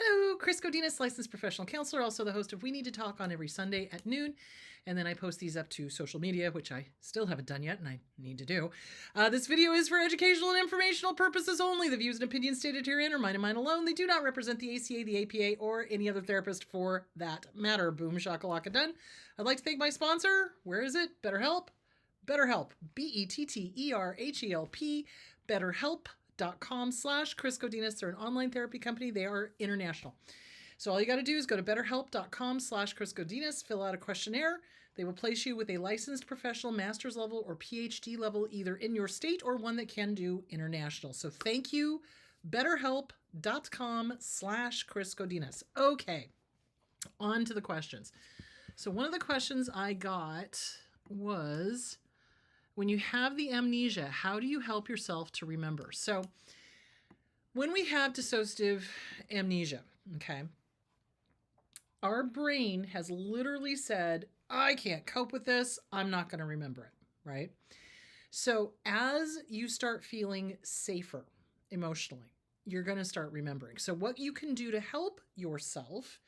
Hello, Kris Godinez, licensed professional counselor, also the host of We Need to Talk on every Sunday at noon. And then I post these up to social media, which I still haven't done yet and I need to do. This video is for educational and informational purposes only. The views and opinions stated herein are mine and mine alone. They do not represent the ACA, the APA, or any other therapist for that matter. Boom, shakalaka, done. I'd like to thank my sponsor. Where is it? BetterHelp. BetterHelp. BetterHelp. BetterHelp.com/Kris Godinez. They're an online therapy company. They are international. So all you got to do is go to betterhelp.com/Kris Godinez, fill out a questionnaire. They will place you with a licensed professional master's level or PhD level, either in your state or one that can do international. So thank you, betterhelp.com/Kris Godinez. Okay, on to the questions. So one of the questions I got was, when you have the amnesia, how do you help yourself to remember? So when we have dissociative amnesia, okay, our brain has literally said, I can't cope with this. I'm not going to remember it, right? So as you start feeling safer emotionally, you're going to start remembering. So what you can do to help yourself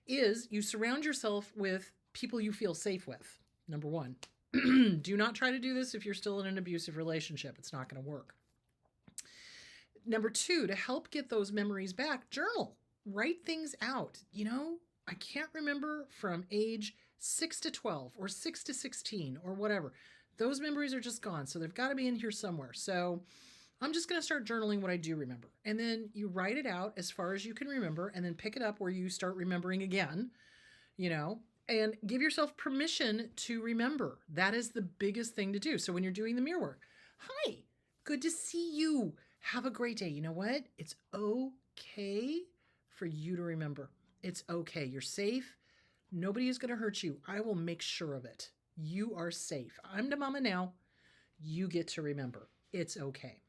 is you surround yourself with people you feel safe with, number one. Do not try to do this if you're still in an abusive relationship. It's not going to work. Number two, to help get those memories back, journal. Write things out. You know, I can't remember from age 6 to 12 or 6 to 16 or whatever. Those memories are just gone. So they've got to be in here somewhere. So I'm just going to start journaling what I do remember. And then you write it out as far as you can remember, and then pick it up where you start remembering again, you know, and give yourself permission to remember. That is the biggest thing to do. So when you're doing the mirror work, hi, good to see you. Have a great day. You know what? It's okay for you to remember. It's okay. You're safe. Nobody is going to hurt you. I will make sure of it. You are safe. I'm the mama now. You get to remember. It's okay.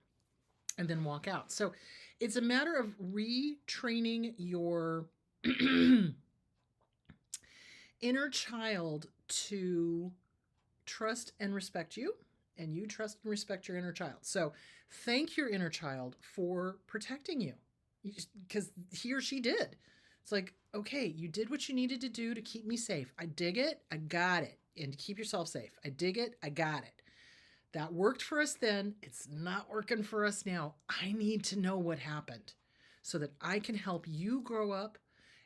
And then walk out. So it's a matter of retraining your inner child to trust and respect you, and you trust and respect your inner child. So thank your inner child for protecting you, because he or she did. It's like, okay, you did what you needed to do to keep me safe. I dig it. I got it. And keep yourself safe. I dig it. I got it. That worked for us then. It's not working for us now. I need to know what happened so that I can help you grow up,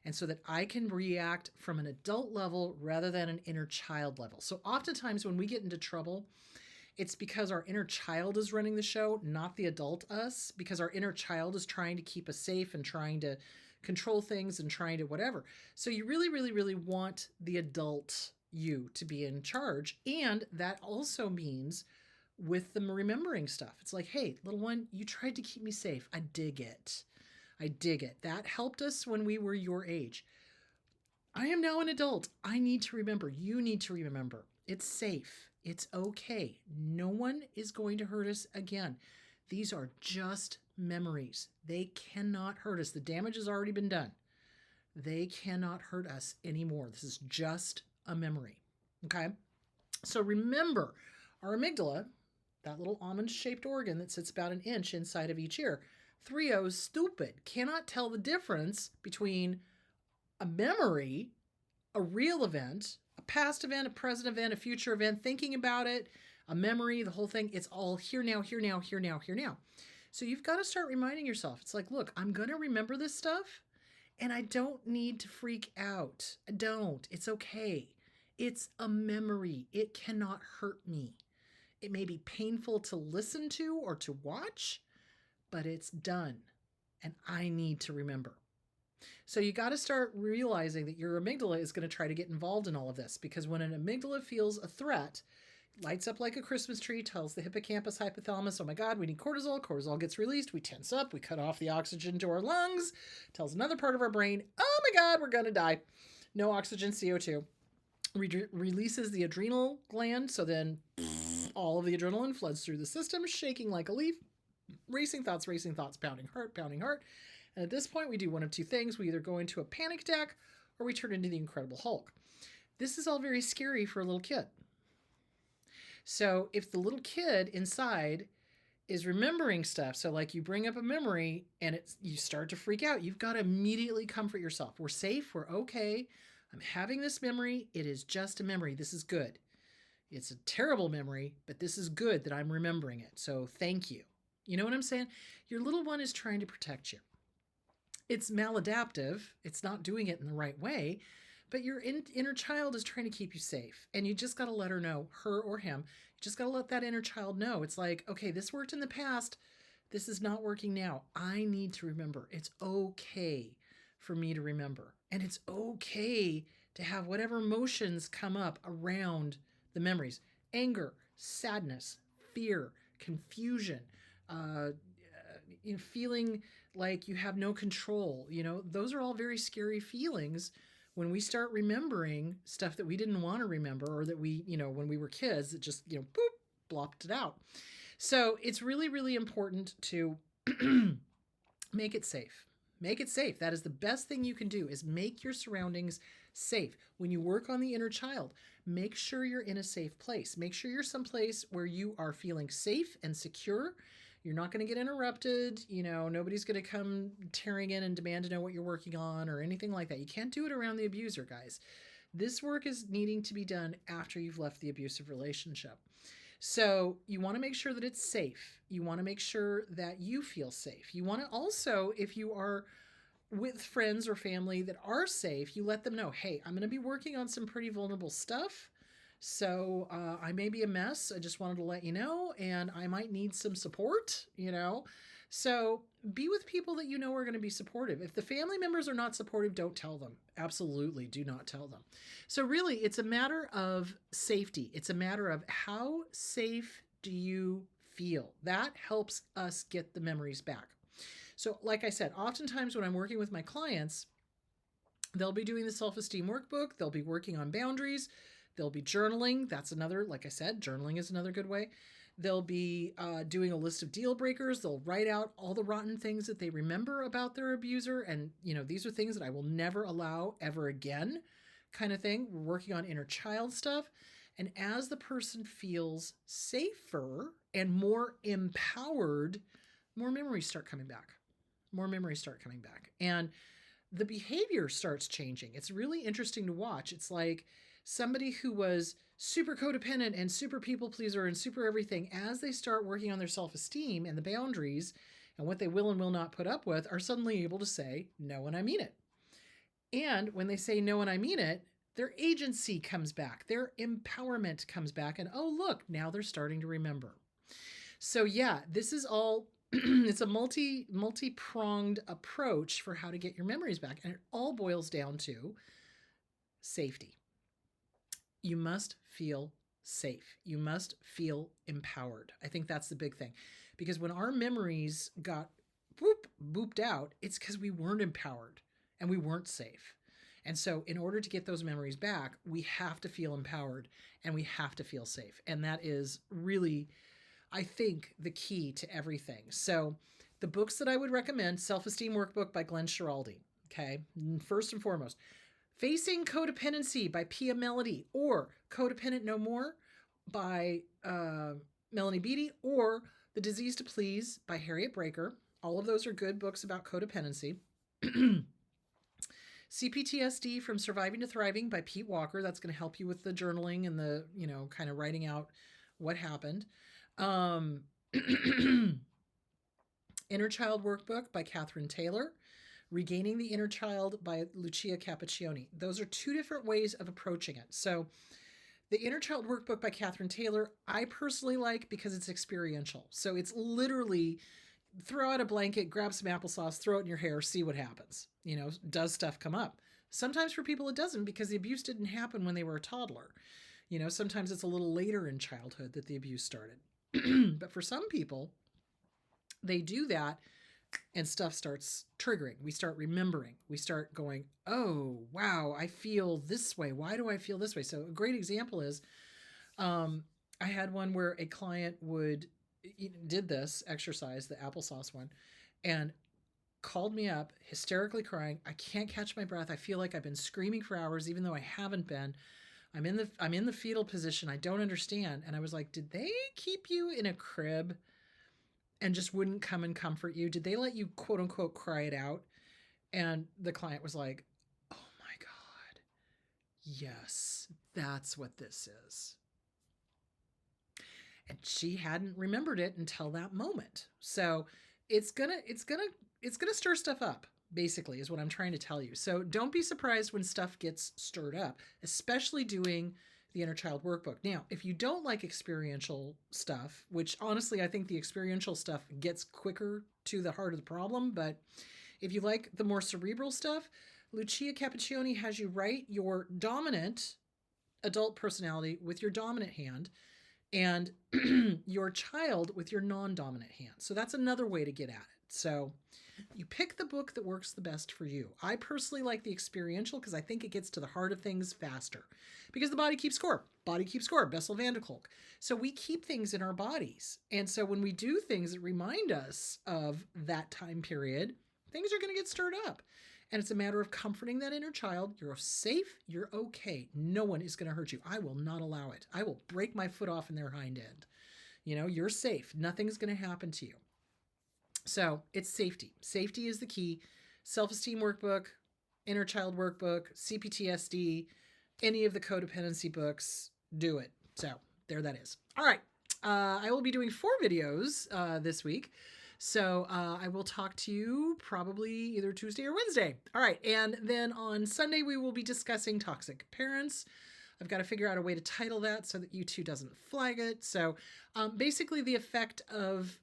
and so that I can react from an adult level rather than an inner child level. So oftentimes when we get into trouble, it's because our inner child is running the show, not the adult us, because our inner child is trying to keep us safe and trying to control things and trying to whatever. So you really, really, really want the adult you to be in charge. And that also means with the remembering stuff. It's like, hey, little one, you tried to keep me safe. I dig it. I dig it. That helped us when we were your age. I am now an adult. I need to remember. You need to remember. It's safe. It's okay. No one is going to hurt us again. These are just memories. They cannot hurt us. The damage has already been done. They cannot hurt us anymore. This is just a memory. Okay? So remember, our amygdala, that little almond-shaped organ that sits about an inch inside of each ear, 3O's stupid, cannot tell the difference between a memory, a real event, a past event, a present event, a future event, thinking about it, a memory, the whole thing. It's all here now, here now, here now, here now. So you've got to start reminding yourself. It's like, look, I'm going to remember this stuff, and I don't need to freak out. I don't. It's okay. It's a memory. It cannot hurt me. It may be painful to listen to or to watch, but it's done, and I need to remember. So you got to start realizing that your amygdala is going to try to get involved in all of this, because when an amygdala feels a threat, lights up like a Christmas tree, tells the hippocampus, hypothalamus, oh my God, we need cortisol. Cortisol gets released. We tense up. We cut off the oxygen to our lungs. Tells another part of our brain, oh my God, we're going to die. No oxygen, CO2. Releases the adrenal gland. So then all of the adrenaline floods through the system, shaking like a leaf. Racing thoughts, pounding heart, pounding heart. And at this point, we do one of two things. We either go into a panic attack or we turn into the Incredible Hulk. This is all very scary for a little kid. So if the little kid inside is remembering stuff. So like you bring up a memory and you start to freak out. You've got to immediately comfort yourself. We're safe. We're okay. I'm having this memory. It is just a memory. This is good. It's a terrible memory, but this is good that I'm remembering it. So thank you. You know what I'm saying? Your little one is trying to protect you. It's maladaptive. It's not doing it in the right way, but your inner child is trying to keep you safe. And you just got to let her know, her or him, you just got to let that inner child know. It's like, okay, this worked in the past. This is not working now. I need to remember. It's okay for me to remember. And it's okay to have whatever emotions come up around the memories: anger, sadness, fear, confusion, feeling like you have no control. Those are all very scary feelings when we start remembering stuff that we didn't want to remember, or that we, when we were kids, it just, boop, blopped it out. So it's really, really important to make it safe. Make it safe. That is the best thing you can do, is make your surroundings safe. When you work on the inner child, make sure you're in a safe place. Make sure you're someplace where you are feeling safe and secure. You're not going to get interrupted. Nobody's going to come tearing in and demand to know what you're working on or anything like that. You can't do it around the abuser, guys. This work is needing to be done after you've left the abusive relationship. So you want to make sure that it's safe. You want to make sure that you feel safe. You want to also, if you are with friends or family that are safe, you let them know, hey, I'm going to be working on some pretty vulnerable stuff. So I may be a mess. I just wanted to let you know, and I might need some support, So be with people that you know are going to be supportive. If the family members are not supportive, don't tell them. Absolutely do not tell them. So really, it's a matter of safety. It's a matter of how safe do you feel. That helps us get the memories back. So like I said, oftentimes when I'm working with my clients, they'll be doing the self-esteem workbook. They'll be working on boundaries. They'll be journaling. That's another, like I said, journaling is another good way. They'll be doing a list of deal breakers. They'll write out all the rotten things that they remember about their abuser. And, these are things that I will never allow ever again, kind of thing. We're working on inner child stuff. And as the person feels safer and more empowered, more memories start coming back. More memories start coming back. And the behavior starts changing. It's really interesting to watch. It's like somebody who was super codependent and super people pleaser and super everything, as they start working on their self-esteem and the boundaries and what they will and will not put up with, are suddenly able to say, no, and I mean it. And when they say no, and I mean it, their agency comes back, their empowerment comes back, and oh, look, now they're starting to remember. So yeah, this is all, it's a multi-pronged approach for how to get your memories back. And it all boils down to safety. You must feel safe. You must feel empowered. I think that's the big thing, because when our memories got booped out, it's because we weren't empowered and we weren't safe. And so in order to get those memories back, we have to feel empowered and we have to feel safe. And that is really, I think, the key to everything. So the books that I would recommend: Self-Esteem Workbook by Glenn Schiraldi. Okay. First and foremost, Facing Codependency by Pia Mellody, or Codependent No More by Melanie Beattie, or The Disease to Please by Harriet Breaker. All of those are good books about codependency. CPTSD From Surviving to Thriving by Pete Walker. That's going to help you with the journaling and the, kind of writing out what happened. Inner Child Workbook by Catherine Taylor. Regaining the Inner Child by Lucia Cappuccioni. Those are two different ways of approaching it. So the Inner Child Workbook by Catherine Taylor, I personally like because it's experiential. So it's literally throw out a blanket, grab some applesauce, throw it in your hair, see what happens. Does stuff come up? Sometimes for people it doesn't, because the abuse didn't happen when they were a toddler. Sometimes it's a little later in childhood that the abuse started. But for some people, they do that and stuff starts triggering. We start remembering. We start going, oh, wow, I feel this way. Why do I feel this way? So a great example is I had one where a client did this exercise, the applesauce one, and called me up hysterically crying. I can't catch my breath. I feel like I've been screaming for hours, even though I haven't been. I'm in the fetal position. I don't understand. And I was like, did they keep you in a crib? and just wouldn't come and comfort you? Did they let you quote unquote cry it out? And the client was like, oh my God, yes, that's what this is. And she hadn't remembered it until that moment. So it's gonna stir stuff up, basically, is what I'm trying to tell you. So don't be surprised when stuff gets stirred up, especially doing the inner child workbook. Now, if you don't like experiential stuff, which honestly I think the experiential stuff gets quicker to the heart of the problem, but if you like the more cerebral stuff, Lucia Cappuccioni has you write your dominant adult personality with your dominant hand and your child with your non-dominant hand. So that's another way to get at it. So you pick the book that works the best for you. I personally like the experiential because I think it gets to the heart of things faster. Because the body keeps score. Body keeps score. Bessel van der Kolk. So we keep things in our bodies. And so when we do things that remind us of that time period, things are going to get stirred up. And it's a matter of comforting that inner child. You're safe. You're okay. No one is going to hurt you. I will not allow it. I will break my foot off in their hind end. You know, you're safe. Nothing's going to happen to you. So it's safety. Safety is the key. Self-esteem workbook, inner child workbook, CPTSD, any of the codependency books, do it. So there that is. All right. I will be doing 4 videos this week. So I will talk to you probably either Tuesday or Wednesday. All right. And then on Sunday, we will be discussing toxic parents. I've got to figure out a way to title that so that YouTube doesn't flag it. So basically the effect of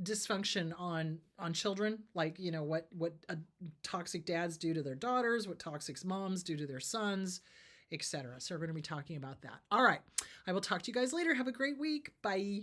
dysfunction on children, like, you know, what toxic dads do to their daughters, what toxic moms do to their sons, etc. So we're going to be talking about that. All right. I will talk to you guys later. Have a great week. Bye.